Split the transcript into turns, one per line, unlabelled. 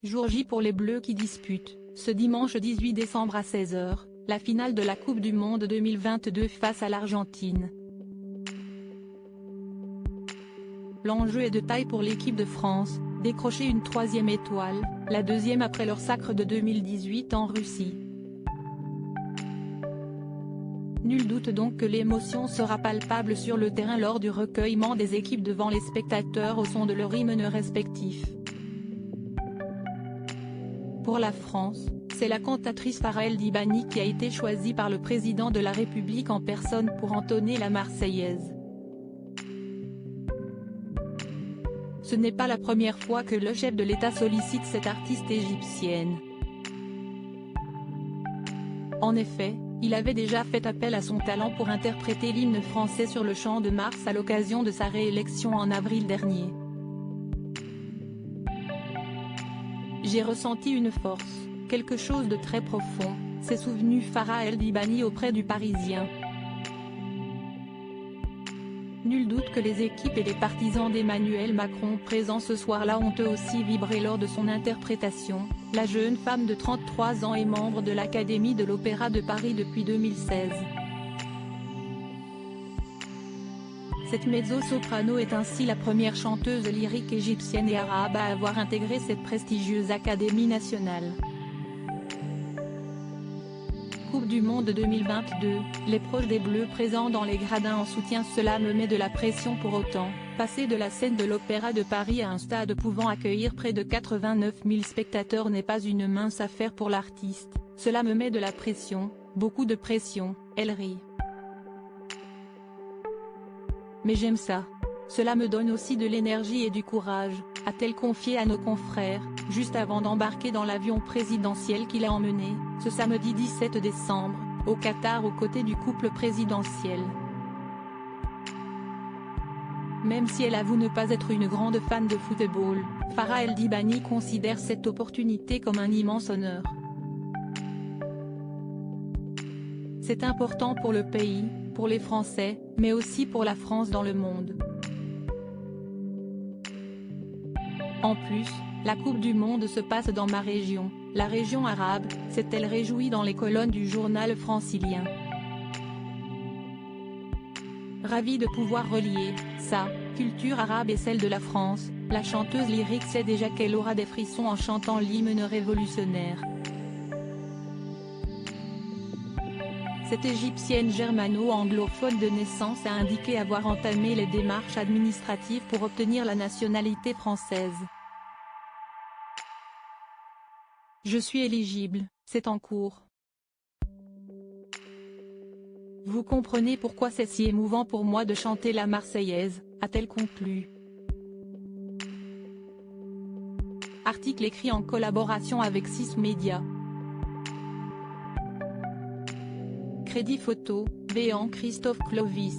Jour J pour les Bleus qui disputent, ce dimanche 18 décembre à 16 h, la finale de la Coupe du Monde 2022 face à l'Argentine. L'enjeu est de taille pour l'équipe de France, décrocher une troisième étoile, la deuxième après leur sacre de 2018 en Russie. Nul doute donc que l'émotion sera palpable sur le terrain lors du recueillement des équipes devant les spectateurs au son de leurs hymnes respectifs. Pour la France, c'est la cantatrice Farah El Dibani qui a été choisie par le président de la République en personne pour entonner la Marseillaise. Ce n'est pas la première fois que le chef de l'État sollicite cette artiste égyptienne. En effet, il avait déjà fait appel à son talent pour interpréter l'hymne français sur le Champ de Mars à l'occasion de sa réélection en avril dernier. J'ai ressenti une force, quelque chose de très profond, s'est souvenu Farah El Dibani auprès du Parisien. Nul doute que les équipes et les partisans d'Emmanuel Macron présents ce soir-là ont eux aussi vibré lors de son interprétation. La jeune femme de 33 ans est membre de l'Académie de l'Opéra de Paris depuis 2016. Cette mezzo-soprano est ainsi la première chanteuse lyrique égyptienne et arabe à avoir intégré cette prestigieuse académie nationale. Coupe du Monde 2022, les proches des Bleus présents dans les gradins en soutien. Cela me met de la pression pour autant. Passer de la scène de l'Opéra de Paris à un stade pouvant accueillir près de 89 000 spectateurs n'est pas une mince affaire pour l'artiste. Cela me met de la pression, beaucoup de pression, elle rit. Mais j'aime ça. Cela me donne aussi de l'énergie et du courage, a-t-elle confié à nos confrères, juste avant d'embarquer dans l'avion présidentiel qui l'a emmené, ce samedi 17 décembre, au Qatar aux côtés du couple présidentiel. Même si elle avoue ne pas être une grande fan de football, Farah El Dibani considère cette opportunité comme un immense honneur. C'est important pour le pays, pour les Français, mais aussi pour la France dans le monde. En plus, la Coupe du Monde se passe dans ma région, la région arabe, s'est-elle réjouie dans les colonnes du journal francilien. Ravie de pouvoir relier sa culture arabe et celle de la France, la chanteuse lyrique sait déjà qu'elle aura des frissons en chantant l'hymne révolutionnaire. Cette égyptienne germano-anglophone de naissance a indiqué avoir entamé les démarches administratives pour obtenir la nationalité française. Je suis éligible, c'est en cours. Vous comprenez pourquoi c'est si émouvant pour moi de chanter la Marseillaise, a-t-elle conclu. Article écrit en collaboration avec 6 médias. Crédit photo, Béan Christophe Clovis.